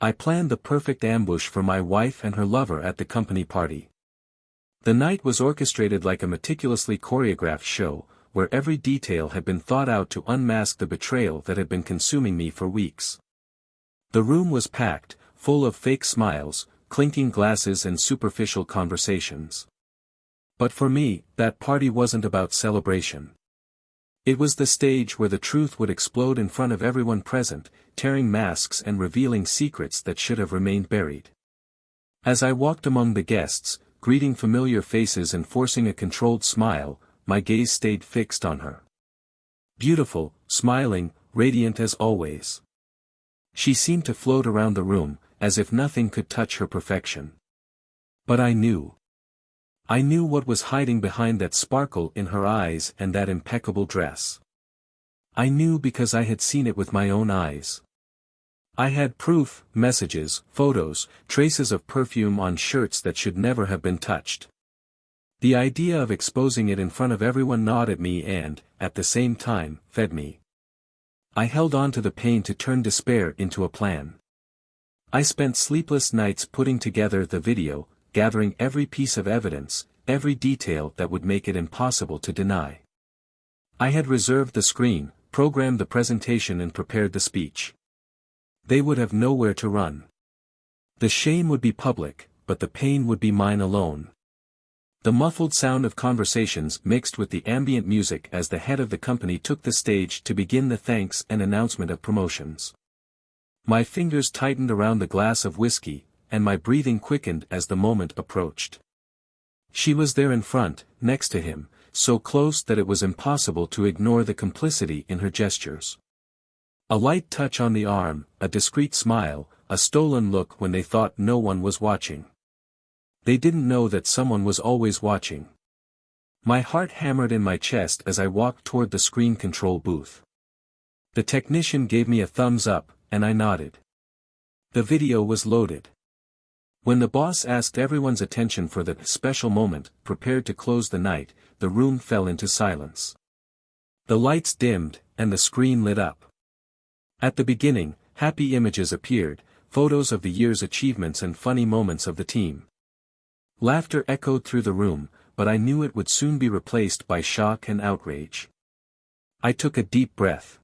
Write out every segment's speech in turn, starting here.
I planned the perfect ambush for my wife and her lover at the company party. The night was orchestrated like a meticulously choreographed show, where every detail had been thought out to unmask the betrayal that had been consuming me for weeks. The room was packed, full of fake smiles, clinking glasses and superficial conversations. But for me, that party wasn't about celebration. It was the stage where the truth would explode in front of everyone present, tearing masks and revealing secrets that should have remained buried. As I walked among the guests, greeting familiar faces and forcing a controlled smile, my gaze stayed fixed on her. Beautiful, smiling, radiant as always. She seemed to float around the room, as if nothing could touch her perfection. But I knew. I knew what was hiding behind that sparkle in her eyes and that impeccable dress. I knew because I had seen it with my own eyes. I had proof, messages, photos, traces of perfume on shirts that should never have been touched. The idea of exposing it in front of everyone gnawed at me and, at the same time, fed me. I held on to the pain to turn despair into a plan. I spent sleepless nights putting together the video, gathering every piece of evidence, every detail that would make it impossible to deny. I had reserved the screen, programmed the presentation and prepared the speech. They would have nowhere to run. The shame would be public, but the pain would be mine alone. The muffled sound of conversations mixed with the ambient music as the head of the company took the stage to begin the thanks and announcement of promotions. My fingers tightened around the glass of whiskey, and my breathing quickened as the moment approached. She was there in front, next to him, so close that it was impossible to ignore the complicity in her gestures. A light touch on the arm, a discreet smile, a stolen look when they thought no one was watching. They didn't know that someone was always watching. My heart hammered in my chest as I walked toward the screen control booth. The technician gave me a thumbs up, and I nodded. The video was loaded. When the boss asked everyone's attention for the special moment, prepared to close the night, the room fell into silence. The lights dimmed, and the screen lit up. At the beginning, happy images appeared, photos of the year's achievements and funny moments of the team. Laughter echoed through the room, but I knew it would soon be replaced by shock and outrage. I took a deep breath.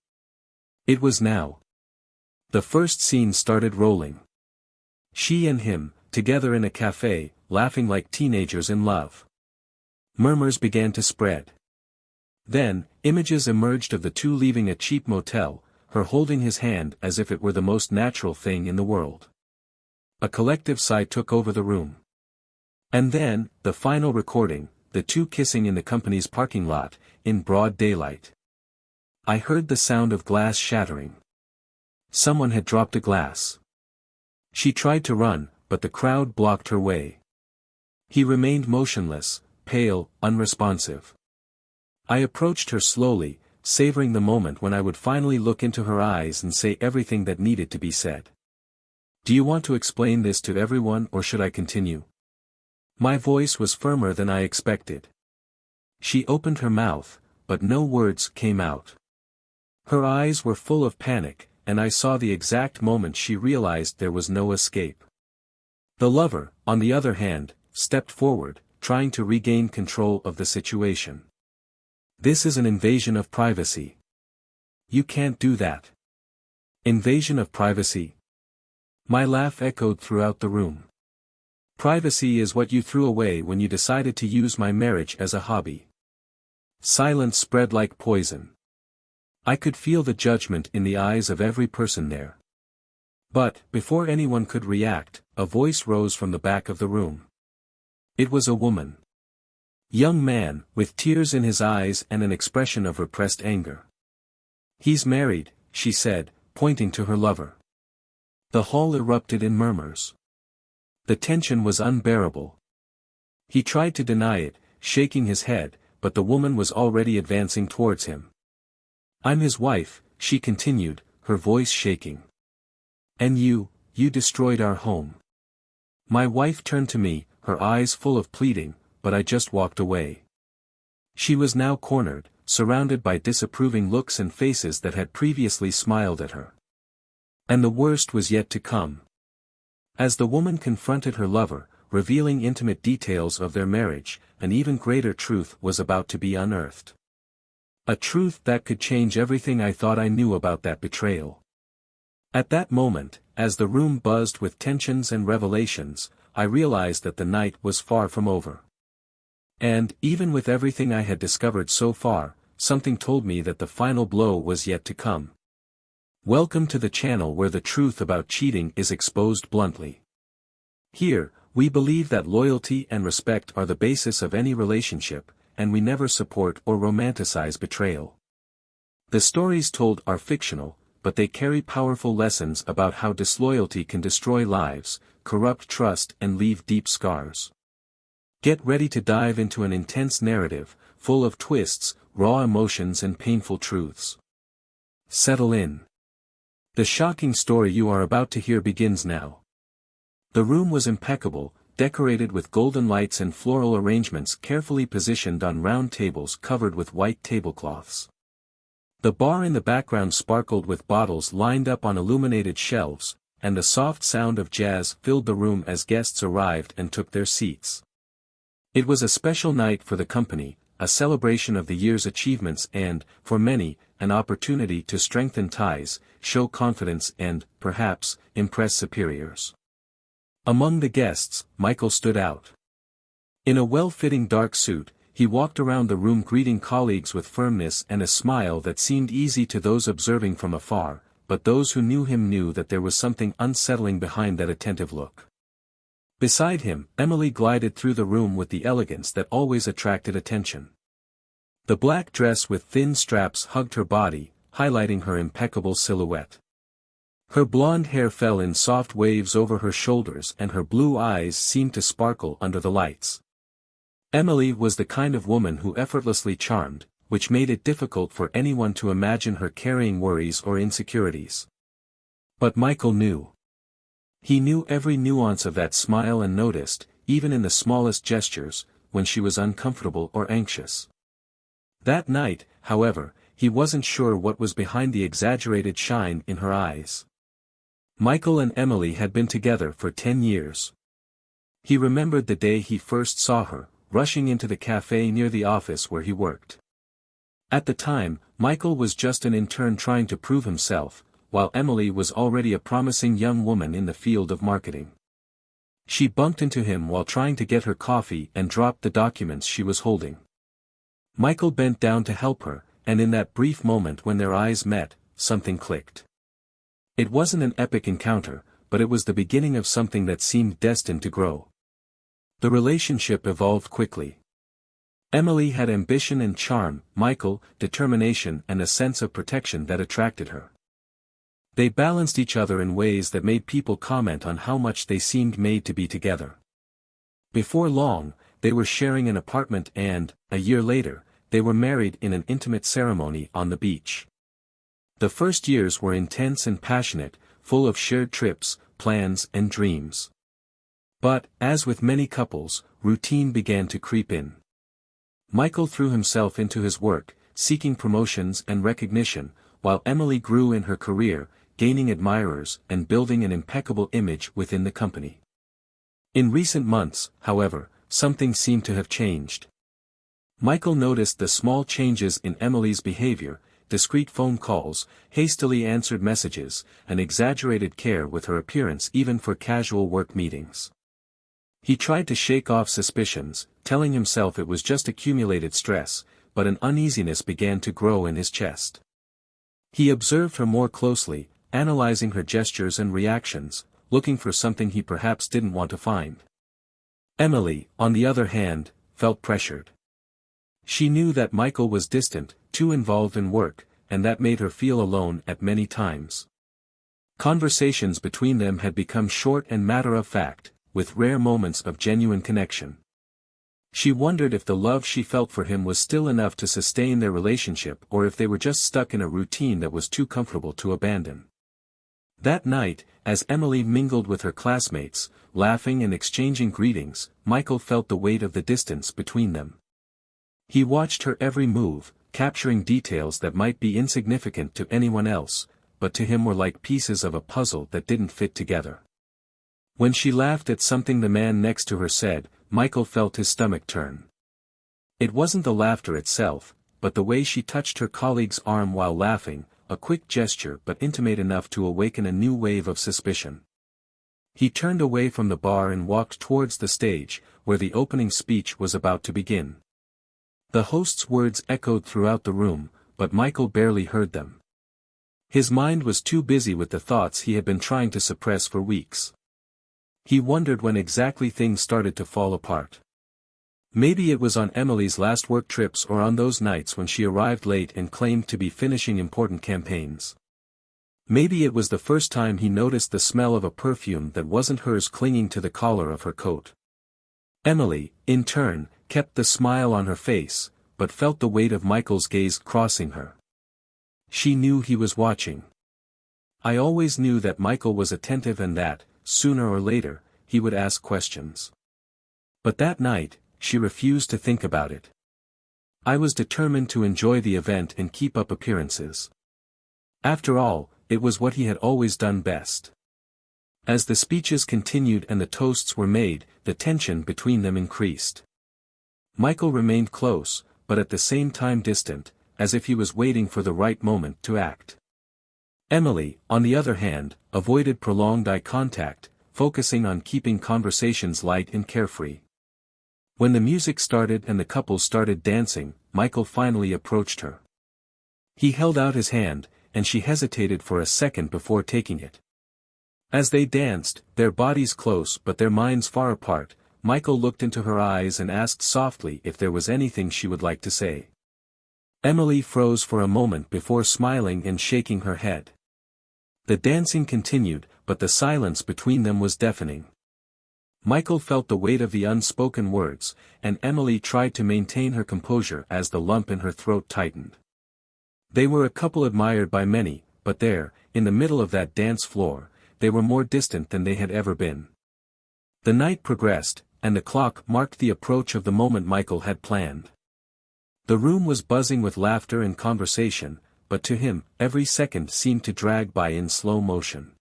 It was now. The first scene started rolling. She and him, together in a cafe, laughing like teenagers in love. Murmurs began to spread. Then, images emerged of the two leaving a cheap motel, her holding his hand as if it were the most natural thing in the world. A collective sigh took over the room. And then, the final recording, the two kissing in the company's parking lot, in broad daylight. I heard the sound of glass shattering. Someone had dropped a glass. She tried to run, but the crowd blocked her way. He remained motionless, pale, unresponsive. I approached her slowly, savoring the moment when I would finally look into her eyes and say everything that needed to be said. "Do you want to explain this to everyone or should I continue?" My voice was firmer than I expected. She opened her mouth, but no words came out. Her eyes were full of panic, and I saw the exact moment she realized there was no escape. The lover, on the other hand, stepped forward, trying to regain control of the situation. "This is an invasion of privacy. You can't do that." Invasion of privacy? My laugh echoed throughout the room. Privacy is what you threw away when you decided to use my marriage as a hobby. Silence spread like poison. I could feel the judgment in the eyes of every person there. But, before anyone could react, a voice rose from the back of the room. It was a woman. Young man, with tears in his eyes and an expression of repressed anger. "He's married," she said, pointing to her lover. The hall erupted in murmurs. The tension was unbearable. He tried to deny it, shaking his head, but the woman was already advancing towards him. "I'm his wife," she continued, her voice shaking. "And you destroyed our home." My wife turned to me, her eyes full of pleading, but I just walked away. She was now cornered, surrounded by disapproving looks and faces that had previously smiled at her. And the worst was yet to come. As the woman confronted her lover, revealing intimate details of their marriage, an even greater truth was about to be unearthed. A truth that could change everything I thought I knew about that betrayal. At that moment, as the room buzzed with tensions and revelations, I realized that the night was far from over. And, even with everything I had discovered so far, something told me that the final blow was yet to come. Welcome to the channel where the truth about cheating is exposed bluntly. Here, we believe that loyalty and respect are the basis of any relationship, and we never support or romanticize betrayal. The stories told are fictional, but they carry powerful lessons about how disloyalty can destroy lives, corrupt trust and leave deep scars. Get ready to dive into an intense narrative, full of twists, raw emotions and painful truths. Settle in. The shocking story you are about to hear begins now. The room was impeccable, decorated with golden lights and floral arrangements carefully positioned on round tables covered with white tablecloths. The bar in the background sparkled with bottles lined up on illuminated shelves, and the soft sound of jazz filled the room as guests arrived and took their seats. It was a special night for the company, a celebration of the year's achievements and, for many, an opportunity to strengthen ties, show confidence and, perhaps, impress superiors. Among the guests, Michael stood out. In a well-fitting dark suit, he walked around the room greeting colleagues with firmness and a smile that seemed easy to those observing from afar, but those who knew him knew that there was something unsettling behind that attentive look. Beside him, Emily glided through the room with the elegance that always attracted attention. The black dress with thin straps hugged her body, highlighting her impeccable silhouette. Her blonde hair fell in soft waves over her shoulders and her blue eyes seemed to sparkle under the lights. Emily was the kind of woman who effortlessly charmed, which made it difficult for anyone to imagine her carrying worries or insecurities. But Michael knew. He knew every nuance of that smile and noticed, even in the smallest gestures, when she was uncomfortable or anxious. That night, however, he wasn't sure what was behind the exaggerated shine in her eyes. Michael and Emily had been together for 10 years. He remembered the day he first saw her, rushing into the cafe near the office where he worked. At the time, Michael was just an intern trying to prove himself, while Emily was already a promising young woman in the field of marketing. She bumped into him while trying to get her coffee and dropped the documents she was holding. Michael bent down to help her, and in that brief moment when their eyes met, something clicked. It wasn't an epic encounter, but it was the beginning of something that seemed destined to grow. The relationship evolved quickly. Emily had ambition and charm, Michael, determination and a sense of protection that attracted her. They balanced each other in ways that made people comment on how much they seemed made to be together. Before long, they were sharing an apartment and, a year later, they were married in an intimate ceremony on the beach. The first years were intense and passionate, full of shared trips, plans and dreams. But, as with many couples, routine began to creep in. Michael threw himself into his work, seeking promotions and recognition, while Emily grew in her career, gaining admirers and building an impeccable image within the company. In recent months, however, something seemed to have changed. Michael noticed the small changes in Emily's behavior, discreet phone calls, hastily answered messages, and exaggerated care with her appearance even for casual work meetings. He tried to shake off suspicions, telling himself it was just accumulated stress, but an uneasiness began to grow in his chest. He observed her more closely, analyzing her gestures and reactions, looking for something he perhaps didn't want to find. Emily, on the other hand, felt pressured. She knew that Michael was distant, too involved in work, and that made her feel alone at many times. Conversations between them had become short and matter-of-fact, with rare moments of genuine connection. She wondered if the love she felt for him was still enough to sustain their relationship or if they were just stuck in a routine that was too comfortable to abandon. That night, as Emily mingled with her classmates, laughing and exchanging greetings, Michael felt the weight of the distance between them. He watched her every move, capturing details that might be insignificant to anyone else, but to him were like pieces of a puzzle that didn't fit together. When she laughed at something the man next to her said, Michael felt his stomach turn. It wasn't the laughter itself, but the way she touched her colleague's arm while laughing, a quick gesture but intimate enough to awaken a new wave of suspicion. He turned away from the bar and walked towards the stage, where the opening speech was about to begin. The host's words echoed throughout the room, but Michael barely heard them. His mind was too busy with the thoughts he had been trying to suppress for weeks. He wondered when exactly things started to fall apart. Maybe it was on Emily's last work trips or on those nights when she arrived late and claimed to be finishing important campaigns. Maybe it was the first time he noticed the smell of a perfume that wasn't hers clinging to the collar of her coat. Emily, in turn, kept the smile on her face, but felt the weight of Michael's gaze crossing her. She knew he was watching. I always knew that Michael was attentive and that, sooner or later, he would ask questions. But that night, she refused to think about it. I was determined to enjoy the event and keep up appearances. After all, it was what he had always done best. As the speeches continued and the toasts were made, the tension between them increased. Michael remained close, but at the same time distant, as if he was waiting for the right moment to act. Emily, on the other hand, avoided prolonged eye contact, focusing on keeping conversations light and carefree. When the music started and the couple started dancing, Michael finally approached her. He held out his hand, and she hesitated for a second before taking it. As they danced, their bodies close but their minds far apart, Michael looked into her eyes and asked softly if there was anything she would like to say. Emily froze for a moment before smiling and shaking her head. The dancing continued, but the silence between them was deafening. Michael felt the weight of the unspoken words, and Emily tried to maintain her composure as the lump in her throat tightened. They were a couple admired by many, but there, in the middle of that dance floor, they were more distant than they had ever been. The night progressed, and the clock marked the approach of the moment Michael had planned. The room was buzzing with laughter and conversation, but to him, every second seemed to drag by in slow motion.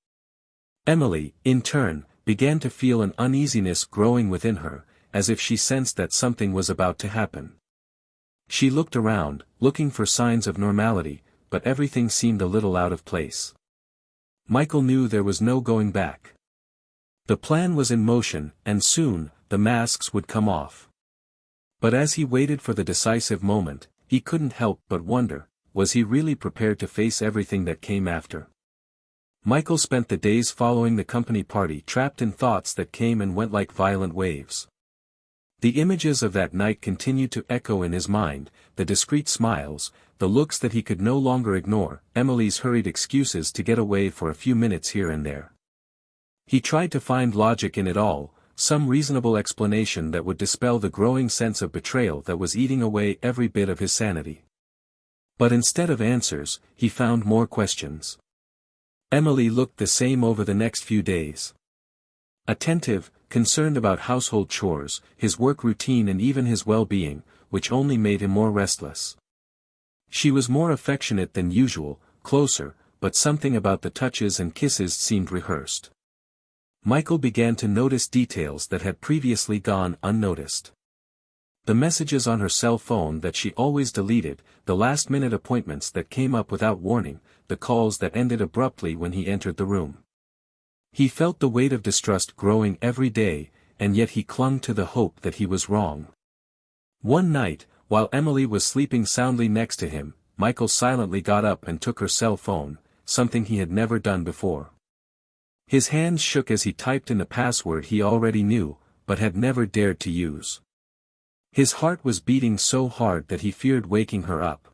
Emily, in turn, began to feel an uneasiness growing within her, as if she sensed that something was about to happen. She looked around, looking for signs of normality, but everything seemed a little out of place. Michael knew there was no going back. The plan was in motion, and soon, the masks would come off. But as he waited for the decisive moment, he couldn't help but wonder, was he really prepared to face everything that came after? Michael spent the days following the company party trapped in thoughts that came and went like violent waves. The images of that night continued to echo in his mind, the discreet smiles, the looks that he could no longer ignore, Emily's hurried excuses to get away for a few minutes here and there. He tried to find logic in it all, some reasonable explanation that would dispel the growing sense of betrayal that was eating away every bit of his sanity. But instead of answers, he found more questions. Emily looked the same over the next few days. Attentive, concerned about household chores, his work routine and even his well-being, which only made him more restless. She was more affectionate than usual, closer, but something about the touches and kisses seemed rehearsed. Michael began to notice details that had previously gone unnoticed. The messages on her cell phone that she always deleted, the last-minute appointments that came up without warning, the calls that ended abruptly when he entered the room. He felt the weight of distrust growing every day, and yet he clung to the hope that he was wrong. One night, while Emily was sleeping soundly next to him, Michael silently got up and took her cell phone, something he had never done before. His hands shook as he typed in the password he already knew, but had never dared to use. His heart was beating so hard that he feared waking her up.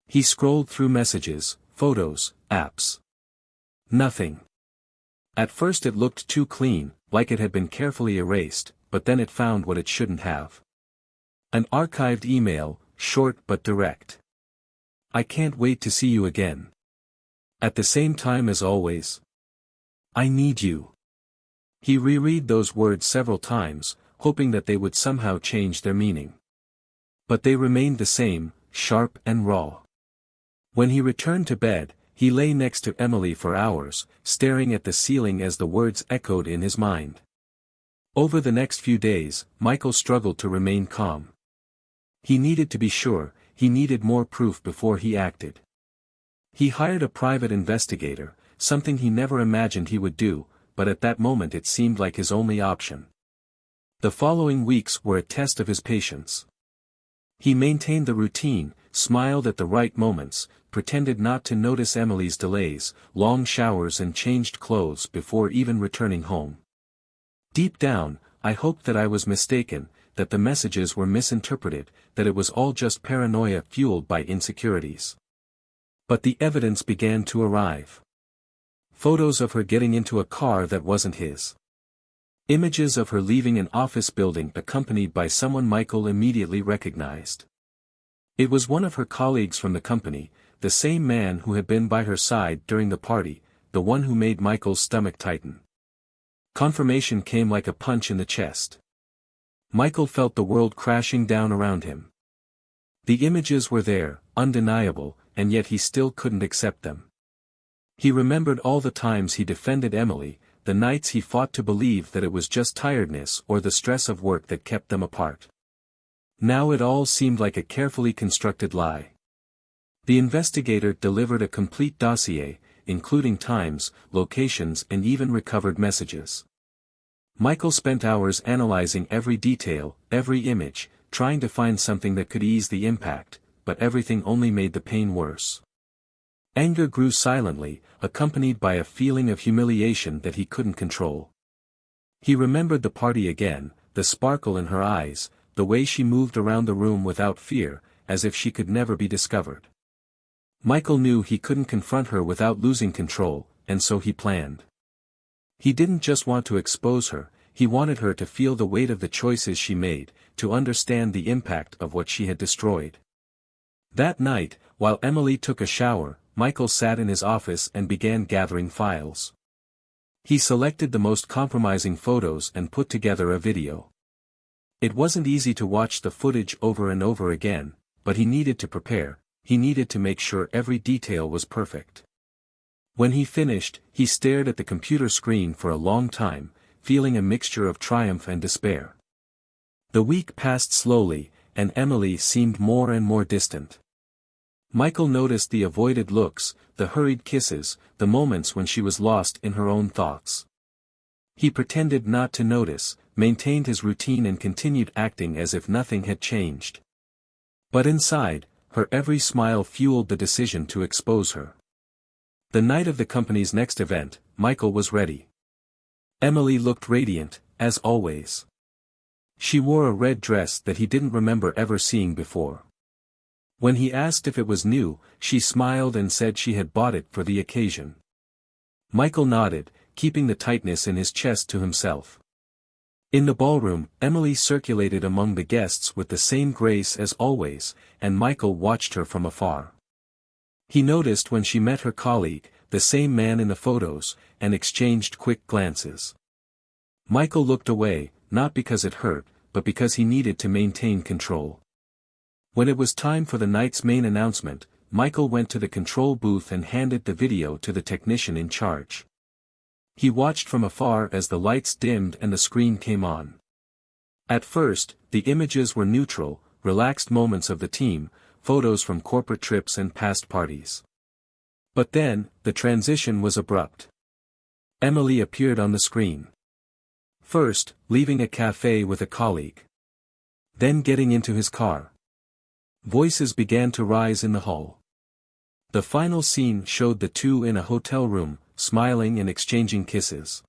He scrolled through messages, photos, apps. Nothing. At first it looked too clean, like it had been carefully erased, but then it found what it shouldn't have. An archived email, short but direct. I can't wait to see you again. At the same time as always. I need you. He reread those words several times, hoping that they would somehow change their meaning. But they remained the same, sharp and raw. When he returned to bed, He lay next to Emily for hours, staring at the ceiling as the words echoed in his mind. Over the next few days, Michael struggled to remain calm. He needed to be sure, he needed more proof before he acted. He hired a private investigator, something he never imagined he would do, but at that moment it seemed like his only option. The following weeks were a test of his patience. He maintained the routine, smiled at the right moments, pretended not to notice Emily's delays, long showers and changed clothes before even returning home. Deep down, I hoped that I was mistaken, that the messages were misinterpreted, that it was all just paranoia fueled by insecurities. But the evidence began to arrive. Photos of her getting into a car that wasn't his. Images of her leaving an office building accompanied by someone Michael immediately recognized. It was one of her colleagues from the company, the same man who had been by her side during the party, the one who made Michael's stomach tighten. Confirmation came like a punch in the chest. Michael felt the world crashing down around him. The images were there, undeniable, and yet he still couldn't accept them. He remembered all the times he defended Emily, the nights he fought to believe that it was just tiredness or the stress of work that kept them apart. Now it all seemed like a carefully constructed lie. The investigator delivered a complete dossier, including times, locations and even recovered messages. Michael spent hours analyzing every detail, every image, trying to find something that could ease the impact, but everything only made the pain worse. Anger grew silently, accompanied by a feeling of humiliation that he couldn't control. He remembered the party again, the sparkle in her eyes, the way she moved around the room without fear, as if she could never be discovered. Michael knew he couldn't confront her without losing control, and so he planned. He didn't just want to expose her, he wanted her to feel the weight of the choices she made, to understand the impact of what she had destroyed. That night, while Emily took a shower, Michael sat in his office and began gathering files. He selected the most compromising photos and put together a video. It wasn't easy to watch the footage over and over again, but he needed to prepare, he needed to make sure every detail was perfect. When he finished, he stared at the computer screen for a long time, feeling a mixture of triumph and despair. The week passed slowly, and Emily seemed more and more distant. Michael noticed the avoided looks, the hurried kisses, the moments when she was lost in her own thoughts. He pretended not to notice, maintained his routine and continued acting as if nothing had changed. But inside, her every smile fueled the decision to expose her. The night of the company's next event, Michael was ready. Emily looked radiant, as always. She wore a red dress that he didn't remember ever seeing before. When he asked if it was new, she smiled and said she had bought it for the occasion. Michael nodded, keeping the tightness in his chest to himself. In the ballroom, Emily circulated among the guests with the same grace as always, and Michael watched her from afar. He noticed when she met her colleague, the same man in the photos, and exchanged quick glances. Michael looked away, not because it hurt, but because he needed to maintain control. When it was time for the night's main announcement, Michael went to the control booth and handed the video to the technician in charge. He watched from afar as the lights dimmed and the screen came on. At first, the images were neutral, relaxed moments of the team, photos from corporate trips and past parties. But then, the transition was abrupt. Emily appeared on the screen. First, leaving a cafe with a colleague. Then getting into his car. Voices began to rise in the hall. The final scene showed the two in a hotel room, smiling and exchanging kisses.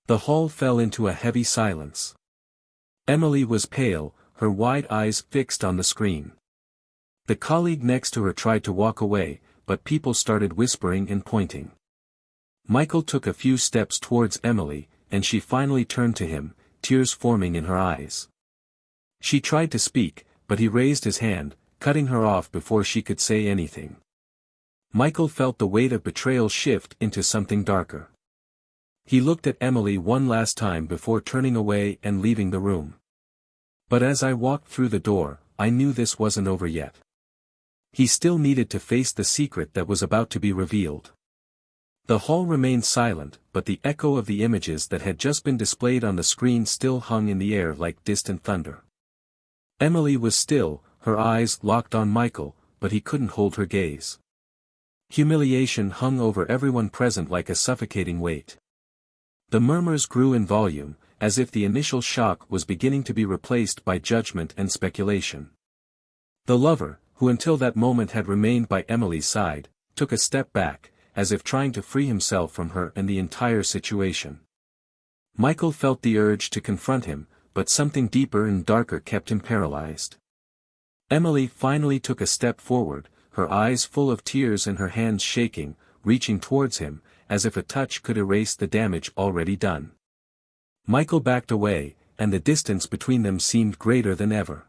The hall fell into a heavy silence. Emily was pale, her wide eyes fixed on the screen. The colleague next to her tried to walk away, but people started whispering and pointing. Michael took a few steps towards Emily, and she finally turned to him, tears forming in her eyes. She tried to speak, but he raised his hand, cutting her off before she could say anything. Michael felt the weight of betrayal shift into something darker. He looked at Emily one last time before turning away and leaving the room. But as I walked through the door, I knew this wasn't over yet. He still needed to face the secret that was about to be revealed. The hall remained silent, but the echo of the images that had just been displayed on the screen still hung in the air like distant thunder. Emily was still, her eyes locked on Michael, but he couldn't hold her gaze. Humiliation hung over everyone present like a suffocating weight. The murmurs grew in volume, as if the initial shock was beginning to be replaced by judgment and speculation. The lover, who until that moment had remained by Emily's side, took a step back, as if trying to free himself from her and the entire situation. Michael felt the urge to confront him, but something deeper and darker kept him paralyzed. Emily finally took a step forward, her eyes full of tears and her hands shaking, reaching towards him, as if a touch could erase the damage already done. Michael backed away, and the distance between them seemed greater than ever.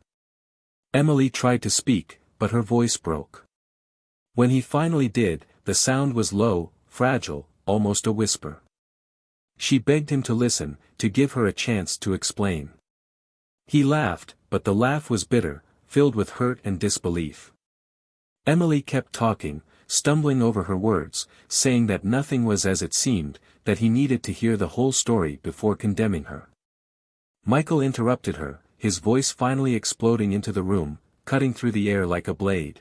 Emily tried to speak, but her voice broke. When he finally did, the sound was low, fragile, almost a whisper. She begged him to listen, to give her a chance to explain. He laughed, but the laugh was bitter, filled with hurt and disbelief. Emily kept talking, stumbling over her words, saying that nothing was as it seemed, that he needed to hear the whole story before condemning her. Michael interrupted her, his voice finally exploding into the room, cutting through the air like a blade.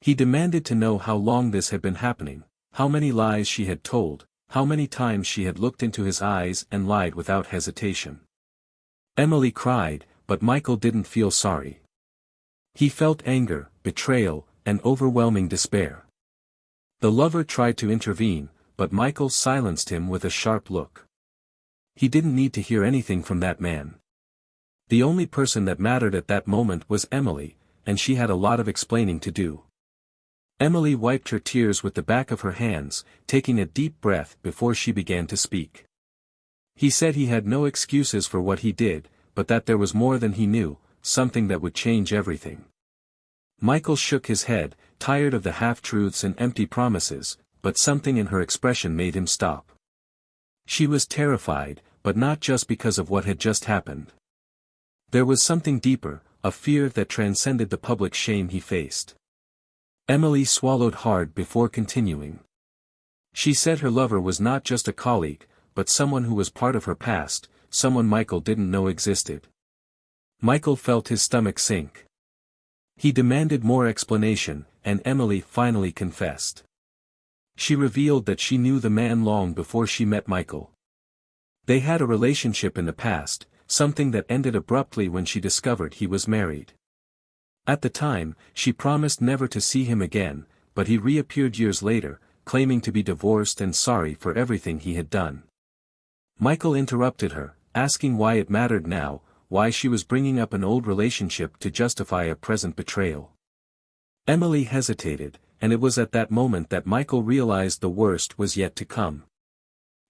He demanded to know how long this had been happening, how many lies she had told, how many times she had looked into his eyes and lied without hesitation. Emily cried, but Michael didn't feel sorry. He felt anger, betrayal, and overwhelming despair. The lover tried to intervene, but Michael silenced him with a sharp look. He didn't need to hear anything from that man. The only person that mattered at that moment was Emily, and she had a lot of explaining to do. Emily wiped her tears with the back of her hands, taking a deep breath before she began to speak. He said he had no excuses for what he did, but that there was more than he knew, something that would change everything. Michael shook his head, tired of the half-truths and empty promises, but something in her expression made him stop. She was terrified, but not just because of what had just happened. There was something deeper, a fear that transcended the public shame he faced. Emily swallowed hard before continuing. She said her lover was not just a colleague, but someone who was part of her past, someone Michael didn't know existed. Michael felt his stomach sink. He demanded more explanation, and Emily finally confessed. She revealed that she knew the man long before she met Michael. They had a relationship in the past, something that ended abruptly when she discovered he was married. At the time, she promised never to see him again, but he reappeared years later, claiming to be divorced and sorry for everything he had done. Michael interrupted her, asking why it mattered now, why she was bringing up an old relationship to justify a present betrayal. Emily hesitated, and it was at that moment that Michael realized the worst was yet to come.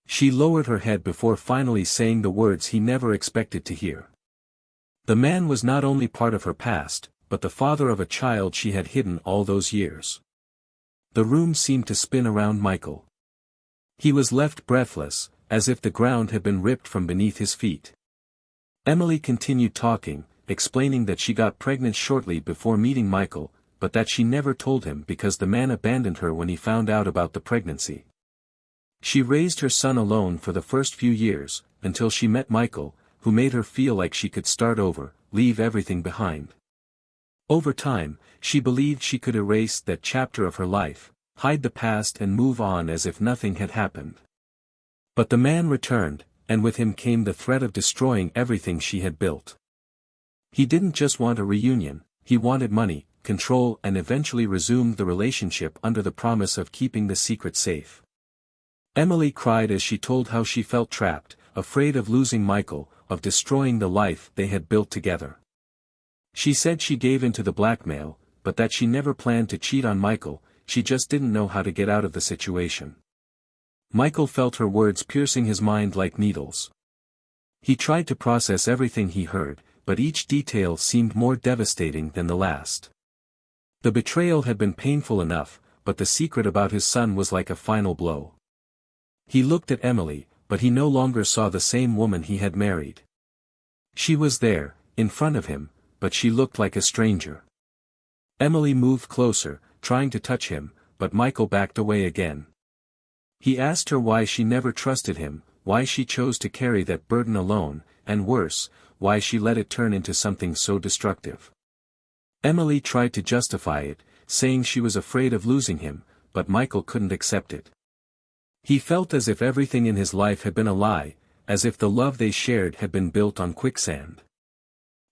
She lowered her head before finally saying the words he never expected to hear. The man was not only part of her past, but the father of a child she had hidden all those years. The room seemed to spin around Michael. He was left breathless, as if the ground had been ripped from beneath his feet. Emily continued talking, explaining that she got pregnant shortly before meeting Michael, but that she never told him because the man abandoned her when he found out about the pregnancy. She raised her son alone for the first few years, until she met Michael, who made her feel like she could start over, leave everything behind. Over time, she believed she could erase that chapter of her life, hide the past and move on as if nothing had happened. But the man returned, and with him came the threat of destroying everything she had built. He didn't just want a reunion, he wanted money, control, and eventually resumed the relationship under the promise of keeping the secret safe. Emily cried as she told how she felt trapped, afraid of losing Michael, of destroying the life they had built together. She said she gave in to the blackmail, but that she never planned to cheat on Michael, she just didn't know how to get out of the situation. Michael felt her words piercing his mind like needles. He tried to process everything he heard, but each detail seemed more devastating than the last. The betrayal had been painful enough, but the secret about his son was like a final blow. He looked at Emily, but he no longer saw the same woman he had married. She was there, in front of him, but she looked like a stranger. Emily moved closer, trying to touch him, but Michael backed away again. He asked her why she never trusted him, why she chose to carry that burden alone, and worse, why she let it turn into something so destructive. Emily tried to justify it, saying she was afraid of losing him, but Michael couldn't accept it. He felt as if everything in his life had been a lie, as if the love they shared had been built on quicksand.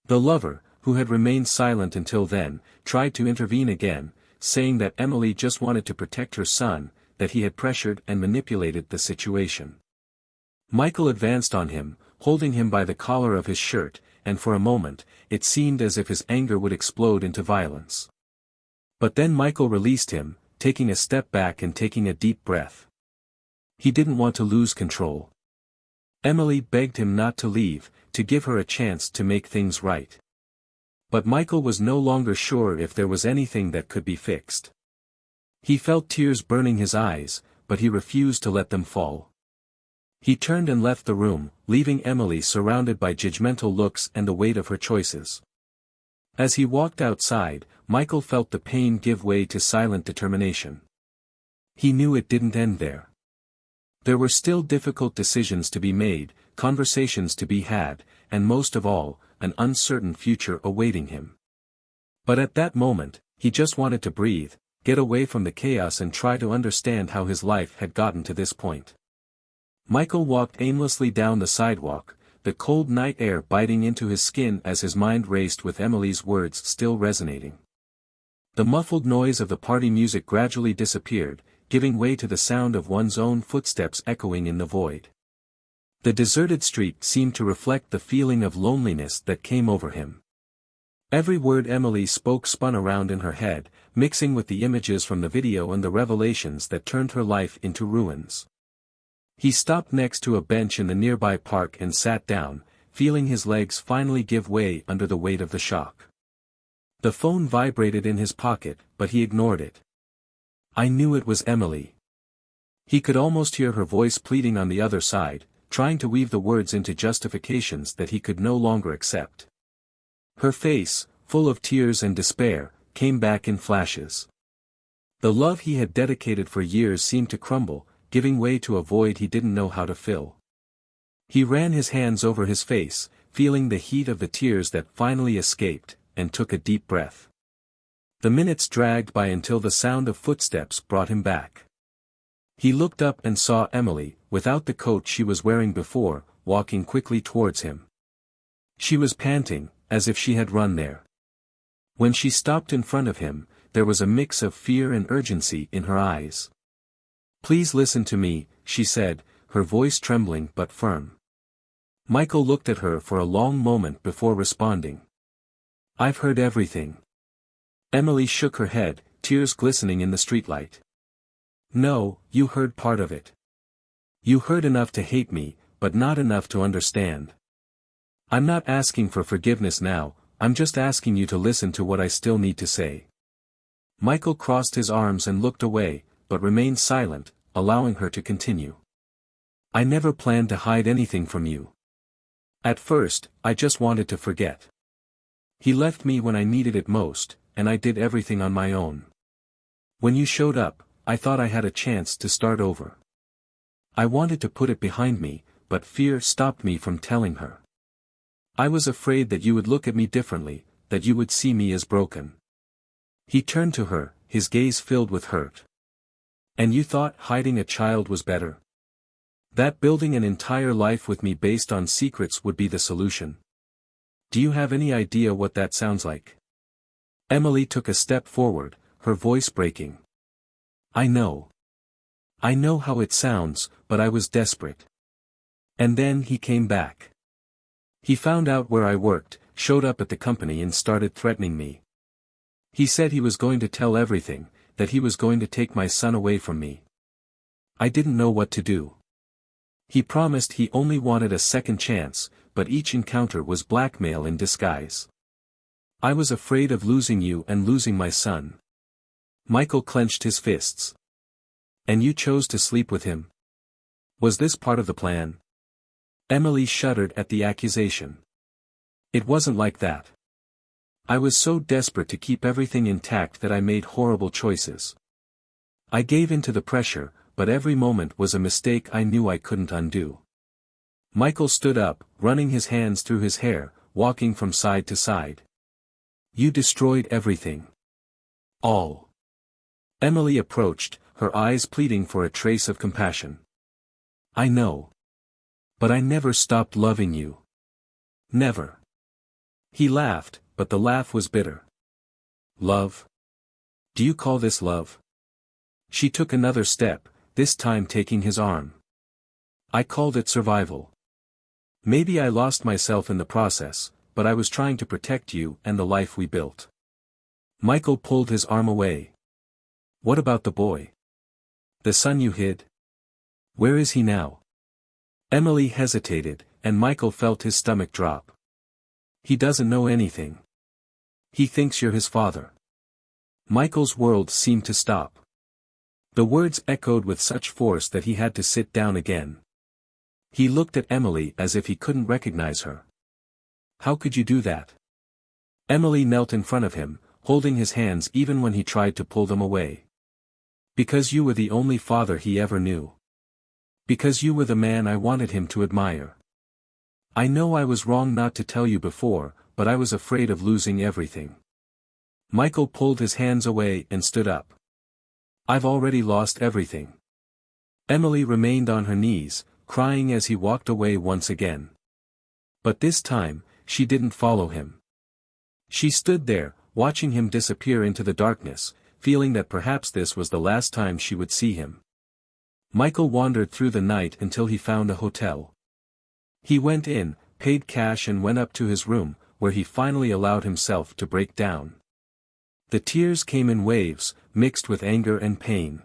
The lover, who had remained silent until then, tried to intervene again, saying that Emily just wanted to protect her son, that he had pressured and manipulated the situation. Michael advanced on him, holding him by the collar of his shirt, and for a moment, it seemed as if his anger would explode into violence. But then Michael released him, taking a step back and taking a deep breath. He didn't want to lose control. Emily begged him not to leave, to give her a chance to make things right. But Michael was no longer sure if there was anything that could be fixed. He felt tears burning his eyes, but he refused to let them fall. He turned and left the room, leaving Emily surrounded by judgmental looks and the weight of her choices. As he walked outside, Michael felt the pain give way to silent determination. He knew it didn't end there. There were still difficult decisions to be made, conversations to be had, and most of all, an uncertain future awaiting him. But at that moment, he just wanted to breathe, get away from the chaos and try to understand how his life had gotten to this point. Michael walked aimlessly down the sidewalk, the cold night air biting into his skin as his mind raced with Emily's words still resonating. The muffled noise of the party music gradually disappeared, giving way to the sound of one's own footsteps echoing in the void. The deserted street seemed to reflect the feeling of loneliness that came over him. Every word Emily spoke spun around in her head, mixing with the images from the video and the revelations that turned her life into ruins. He stopped next to a bench in the nearby park and sat down, feeling his legs finally give way under the weight of the shock. The phone vibrated in his pocket, but he ignored it. I knew it was Emily. He could almost hear her voice pleading on the other side, trying to weave the words into justifications that he could no longer accept. Her face, full of tears and despair, came back in flashes. The love he had dedicated for years seemed to crumble, giving way to a void he didn't know how to fill. He ran his hands over his face, feeling the heat of the tears that finally escaped, and took a deep breath. The minutes dragged by until the sound of footsteps brought him back. He looked up and saw Emily, without the coat she was wearing before, walking quickly towards him. She was panting, as if she had run there. When she stopped in front of him, there was a mix of fear and urgency in her eyes. Please listen to me, she said, her voice trembling but firm. Michael looked at her for a long moment before responding. I've heard everything. Emily shook her head, tears glistening in the streetlight. No, you heard part of it. You heard enough to hate me, but not enough to understand. I'm not asking for forgiveness now, I'm just asking you to listen to what I still need to say. Michael crossed his arms and looked away, but remained silent, allowing her to continue. I never planned to hide anything from you. At first, I just wanted to forget. He left me when I needed it most, and I did everything on my own. When you showed up, I thought I had a chance to start over. I wanted to put it behind me, but fear stopped me from telling her. I was afraid that you would look at me differently, that you would see me as broken. He turned to her, his gaze filled with hurt. And you thought hiding a child was better? That building an entire life with me based on secrets would be the solution? Do you have any idea what that sounds like? Emily took a step forward, her voice breaking. I know. I know how it sounds, but I was desperate. And then he came back. He found out where I worked, showed up at the company and started threatening me. He said he was going to tell everything, that he was going to take my son away from me. I didn't know what to do. He promised he only wanted a second chance, but each encounter was blackmail in disguise. I was afraid of losing you and losing my son. Michael clenched his fists. And you chose to sleep with him? Was this part of the plan? Emily shuddered at the accusation. It wasn't like that. I was so desperate to keep everything intact that I made horrible choices. I gave in to the pressure, but every moment was a mistake I knew I couldn't undo. Michael stood up, running his hands through his hair, walking from side to side. You destroyed everything. All. Emily approached, her eyes pleading for a trace of compassion. I know. But I never stopped loving you. Never. He laughed, but the laugh was bitter. Love? Do you call this love? She took another step, this time taking his arm. I called it survival. Maybe I lost myself in the process, but I was trying to protect you and the life we built. Michael pulled his arm away. What about the boy? The son you hid? Where is he now? Emily hesitated, and Michael felt his stomach drop. He doesn't know anything. He thinks you're his father. Michael's world seemed to stop. The words echoed with such force that he had to sit down again. He looked at Emily as if he couldn't recognize her. How could you do that? Emily knelt in front of him, holding his hands even when he tried to pull them away. Because you were the only father he ever knew. Because you were the man I wanted him to admire. I know I was wrong not to tell you before, but I was afraid of losing everything. Michael pulled his hands away and stood up. I've already lost everything. Emily remained on her knees, crying as he walked away once again. But this time, she didn't follow him. She stood there, watching him disappear into the darkness, feeling that perhaps this was the last time she would see him. Michael wandered through the night until he found a hotel. He went in, paid cash and went up to his room, where he finally allowed himself to break down. The tears came in waves, mixed with anger and pain.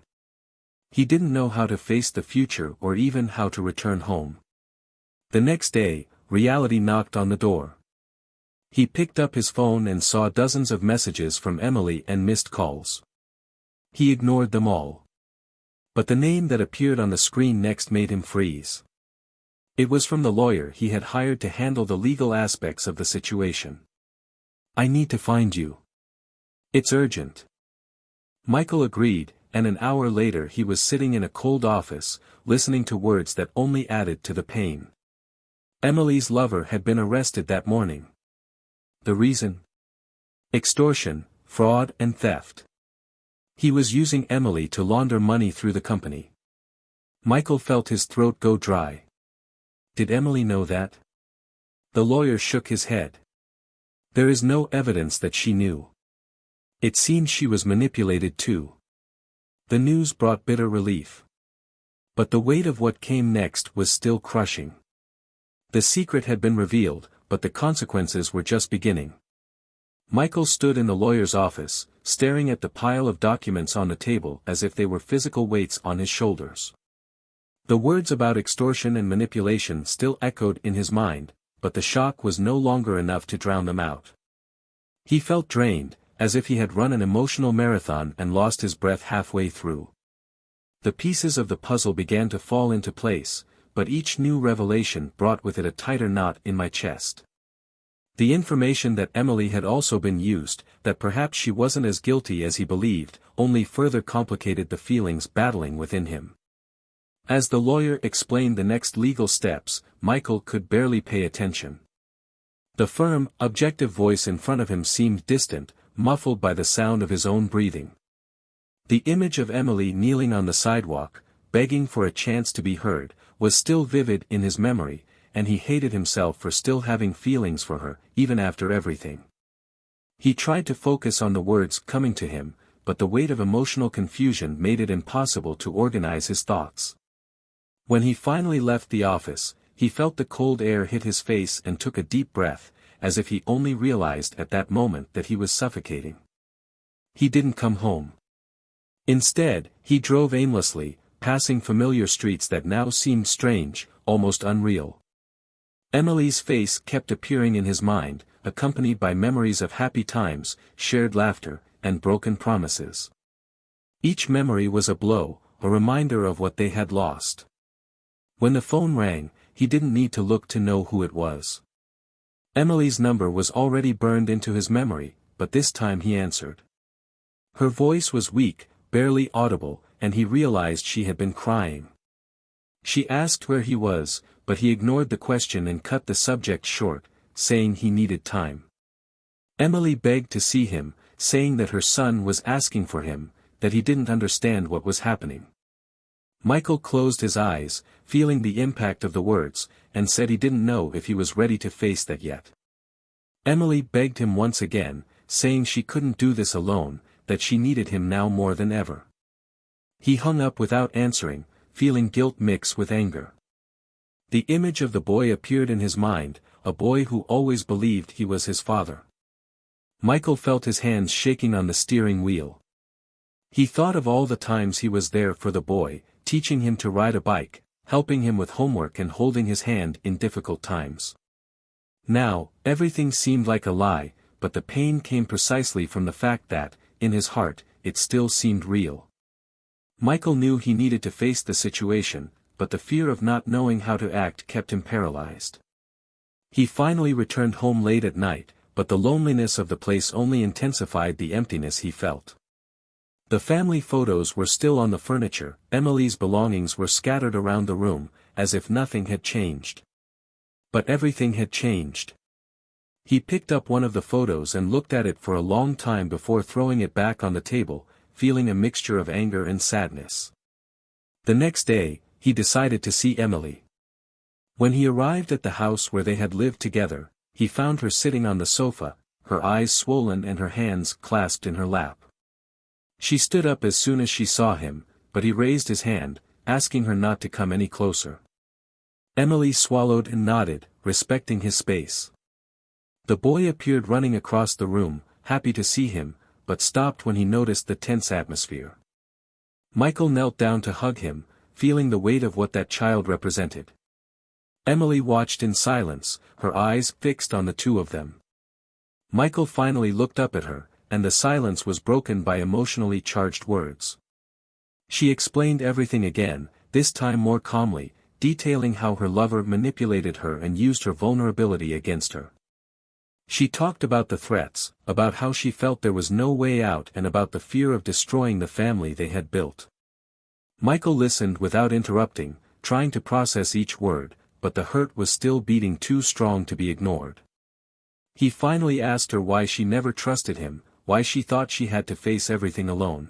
He didn't know how to face the future or even how to return home. The next day, reality knocked on the door. He picked up his phone and saw dozens of messages from Emily and missed calls. He ignored them all. But the name that appeared on the screen next made him freeze. It was from the lawyer he had hired to handle the legal aspects of the situation. I need to find you. It's urgent. Michael agreed, and an hour later he was sitting in a cold office, listening to words that only added to the pain. Emily's lover had been arrested that morning. The reason? Extortion, fraud and theft. He was using Emily to launder money through the company. Michael felt his throat go dry. Did Emily know that? The lawyer shook his head. There is no evidence that she knew. It seemed she was manipulated too. The news brought bitter relief. But the weight of what came next was still crushing. The secret had been revealed, but the consequences were just beginning. Michael stood in the lawyer's office, staring at the pile of documents on the table as if they were physical weights on his shoulders. The words about extortion and manipulation still echoed in his mind, but the shock was no longer enough to drown them out. He felt drained, as if he had run an emotional marathon and lost his breath halfway through. The pieces of the puzzle began to fall into place, but each new revelation brought with it a tighter knot in my chest. The information that Emily had also been used, that perhaps she wasn't as guilty as he believed, only further complicated the feelings battling within him. As the lawyer explained the next legal steps, Michael could barely pay attention. The firm, objective voice in front of him seemed distant, muffled by the sound of his own breathing. The image of Emily kneeling on the sidewalk, begging for a chance to be heard, was still vivid in his memory, and he hated himself for still having feelings for her, even after everything. He tried to focus on the words coming to him, but the weight of emotional confusion made it impossible to organize his thoughts. When he finally left the office, he felt the cold air hit his face and took a deep breath, as if he only realized at that moment that he was suffocating. He didn't come home. Instead, he drove aimlessly, passing familiar streets that now seemed strange, almost unreal. Emily's face kept appearing in his mind, accompanied by memories of happy times, shared laughter, and broken promises. Each memory was a blow, a reminder of what they had lost. When the phone rang, he didn't need to look to know who it was. Emily's number was already burned into his memory, but this time he answered. Her voice was weak, barely audible, and he realized she had been crying. She asked where he was, but he ignored the question and cut the subject short, saying he needed time. Emily begged to see him, saying that her son was asking for him, that he didn't understand what was happening. Michael closed his eyes, feeling the impact of the words, and said he didn't know if he was ready to face that yet. Emily begged him once again, saying she couldn't do this alone, that she needed him now more than ever. He hung up without answering, feeling guilt mixed with anger. The image of the boy appeared in his mind, a boy who always believed he was his father. Michael felt his hands shaking on the steering wheel. He thought of all the times he was there for the boy, teaching him to ride a bike, helping him with homework and holding his hand in difficult times. Now, everything seemed like a lie, but the pain came precisely from the fact that, in his heart, it still seemed real. Michael knew he needed to face the situation, but the fear of not knowing how to act kept him paralyzed. He finally returned home late at night, but the loneliness of the place only intensified the emptiness he felt. The family photos were still on the furniture, Emily's belongings were scattered around the room, as if nothing had changed. But everything had changed. He picked up one of the photos and looked at it for a long time before throwing it back on the table, feeling a mixture of anger and sadness. The next day, he decided to see Emily. When he arrived at the house where they had lived together, he found her sitting on the sofa, her eyes swollen and her hands clasped in her lap. She stood up as soon as she saw him, but he raised his hand, asking her not to come any closer. Emily swallowed and nodded, respecting his space. The boy appeared running across the room, happy to see him, but stopped when he noticed the tense atmosphere. Michael knelt down to hug him, feeling the weight of what that child represented. Emily watched in silence, her eyes fixed on the two of them. Michael finally looked up at her, and the silence was broken by emotionally charged words. She explained everything again, this time more calmly, detailing how her lover manipulated her and used her vulnerability against her. She talked about the threats, about how she felt there was no way out and about the fear of destroying the family they had built. Michael listened without interrupting, trying to process each word, but the hurt was still beating too strong to be ignored. He finally asked her why she never trusted him, why she thought she had to face everything alone.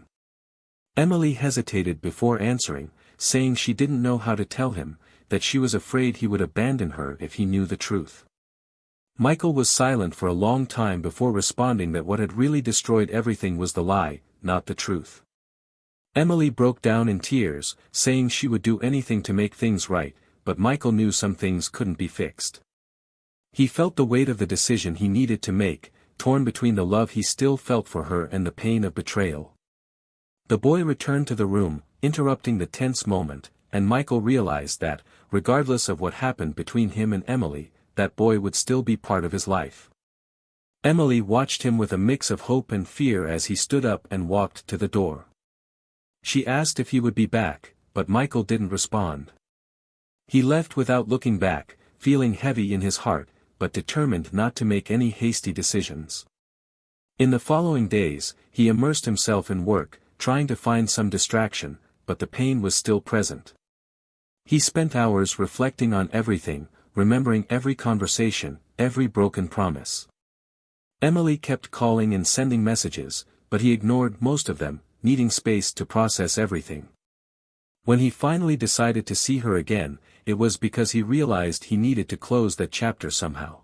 Emily hesitated before answering, saying she didn't know how to tell him, that she was afraid he would abandon her if he knew the truth. Michael was silent for a long time before responding that what had really destroyed everything was the lie, not the truth. Emily broke down in tears, saying she would do anything to make things right, but Michael knew some things couldn't be fixed. He felt the weight of the decision he needed to make, torn between the love he still felt for her and the pain of betrayal. The boy returned to the room, interrupting the tense moment, and Michael realized that, regardless of what happened between him and Emily, that boy would still be part of his life. Emily watched him with a mix of hope and fear as he stood up and walked to the door. She asked if he would be back, but Michael didn't respond. He left without looking back, feeling heavy in his heart, but determined not to make any hasty decisions. In the following days, he immersed himself in work, trying to find some distraction, but the pain was still present. He spent hours reflecting on everything, remembering every conversation, every broken promise. Emily kept calling and sending messages, but he ignored most of them, needing space to process everything. When he finally decided to see her again, it was because he realized he needed to close that chapter somehow.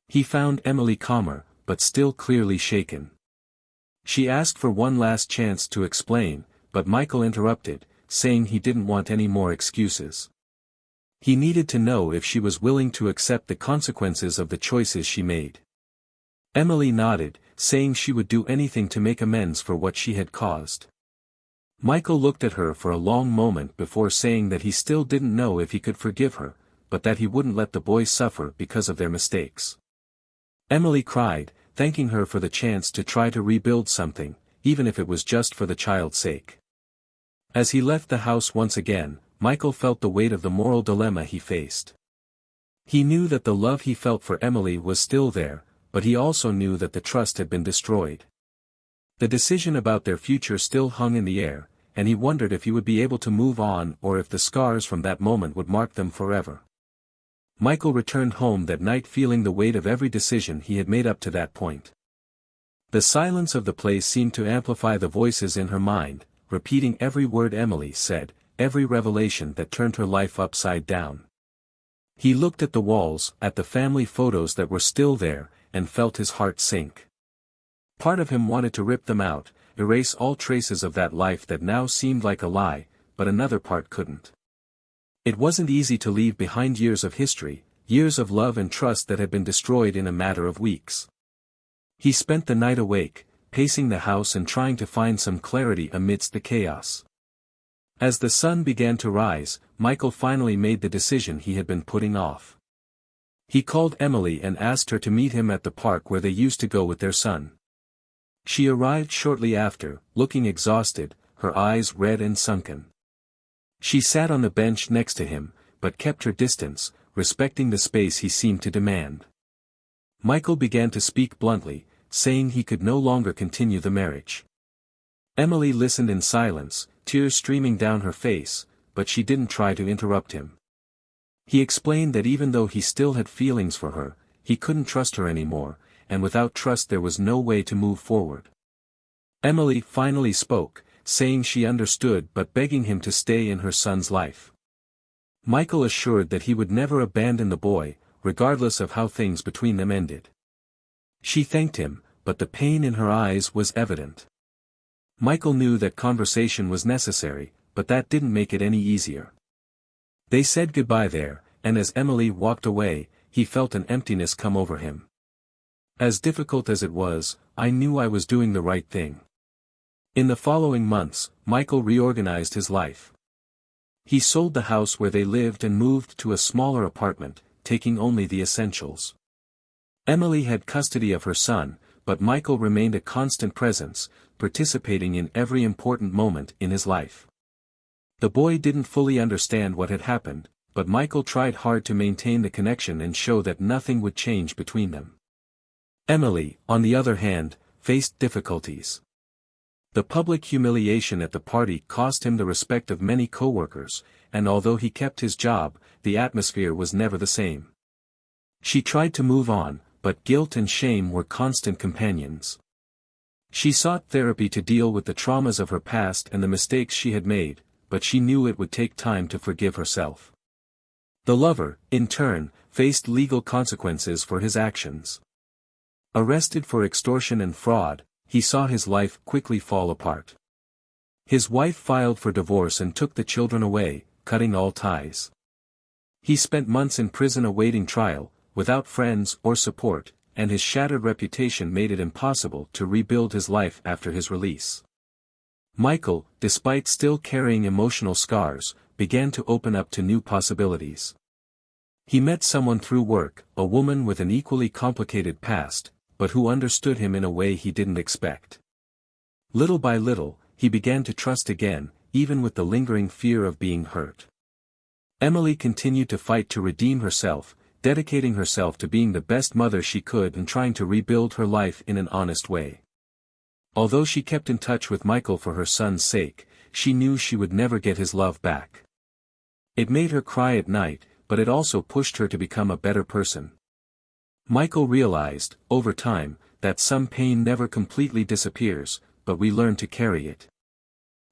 He found Emily calmer, but still clearly shaken. She asked for one last chance to explain, but Michael interrupted, saying he didn't want any more excuses. He needed to know if she was willing to accept the consequences of the choices she made. Emily nodded, saying she would do anything to make amends for what she had caused. Michael looked at her for a long moment before saying that he still didn't know if he could forgive her, but that he wouldn't let the boy suffer because of their mistakes. Emily cried, thanking her for the chance to try to rebuild something, even if it was just for the child's sake. As he left the house once again, Michael felt the weight of the moral dilemma he faced. He knew that the love he felt for Emily was still there, but he also knew that the trust had been destroyed. The decision about their future still hung in the air, and he wondered if he would be able to move on or if the scars from that moment would mark them forever. Michael returned home that night feeling the weight of every decision he had made up to that point. The silence of the place seemed to amplify the voices in her mind, repeating every word Emily said, every revelation that turned her life upside down. He looked at the walls, at the family photos that were still there, and felt his heart sink. Part of him wanted to rip them out, erase all traces of that life that now seemed like a lie, but another part couldn't. It wasn't easy to leave behind years of history, years of love and trust that had been destroyed in a matter of weeks. He spent the night awake, pacing the house and trying to find some clarity amidst the chaos. As the sun began to rise, Michael finally made the decision he had been putting off. He called Emily and asked her to meet him at the park where they used to go with their son. She arrived shortly after, looking exhausted, her eyes red and sunken. She sat on the bench next to him, but kept her distance, respecting the space he seemed to demand. Michael began to speak bluntly, saying he could no longer continue the marriage. Emily listened in silence, tears streaming down her face, but she didn't try to interrupt him. He explained that even though he still had feelings for her, he couldn't trust her anymore, and without trust there was no way to move forward. Emily finally spoke, saying she understood but begging him to stay in her son's life. Michael assured that he would never abandon the boy, regardless of how things between them ended. She thanked him, but the pain in her eyes was evident. Michael knew that conversation was necessary, but that didn't make it any easier. They said goodbye there, and as Emily walked away, he felt an emptiness come over him. As difficult as it was, I knew I was doing the right thing. In the following months, Michael reorganized his life. He sold the house where they lived and moved to a smaller apartment, taking only the essentials. Emily had custody of her son, but Michael remained a constant presence, participating in every important moment in his life. The boy didn't fully understand what had happened, but Michael tried hard to maintain the connection and show that nothing would change between them. Emily, on the other hand, faced difficulties. The public humiliation at the party cost him the respect of many co-workers, and although he kept his job, the atmosphere was never the same. She tried to move on, but guilt and shame were constant companions. She sought therapy to deal with the traumas of her past and the mistakes she had made, but she knew it would take time to forgive herself. The lover, in turn, faced legal consequences for his actions. Arrested for extortion and fraud, he saw his life quickly fall apart. His wife filed for divorce and took the children away, cutting all ties. He spent months in prison awaiting trial, without friends or support, and his shattered reputation made it impossible to rebuild his life after his release. Michael, despite still carrying emotional scars, began to open up to new possibilities. He met someone through work, a woman with an equally complicated past, but who understood him in a way he didn't expect. Little by little, he began to trust again, even with the lingering fear of being hurt. Emily continued to fight to redeem herself, dedicating herself to being the best mother she could and trying to rebuild her life in an honest way. Although she kept in touch with Michael for her son's sake, she knew she would never get his love back. It made her cry at night, but it also pushed her to become a better person. Michael realized, over time, that some pain never completely disappears, but we learn to carry it.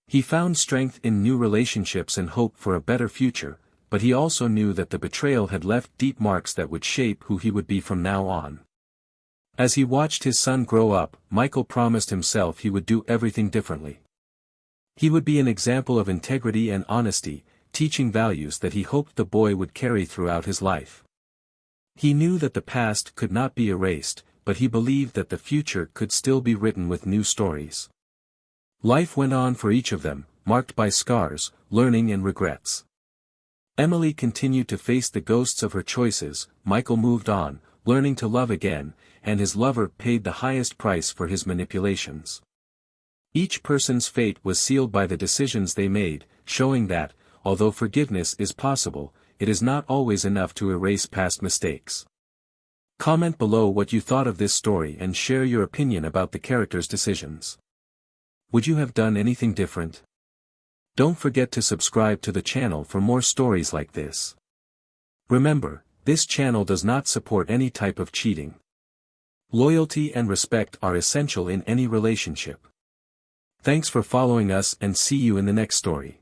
He found strength in new relationships and hope for a better future, but he also knew that the betrayal had left deep marks that would shape who he would be from now on. As he watched his son grow up, Michael promised himself he would do everything differently. He would be an example of integrity and honesty, teaching values that he hoped the boy would carry throughout his life. He knew that the past could not be erased, but he believed that the future could still be written with new stories. Life went on for each of them, marked by scars, learning and regrets. Emily continued to face the ghosts of her choices, Michael moved on, learning to love again, and his lover paid the highest price for his manipulations. Each person's fate was sealed by the decisions they made, showing that, although forgiveness is possible, it is not always enough to erase past mistakes. Comment below what you thought of this story and share your opinion about the characters' decisions. Would you have done anything different? Don't forget to subscribe to the channel for more stories like this. Remember, this channel does not support any type of cheating. Loyalty and respect are essential in any relationship. Thanks for following us and see you in the next story.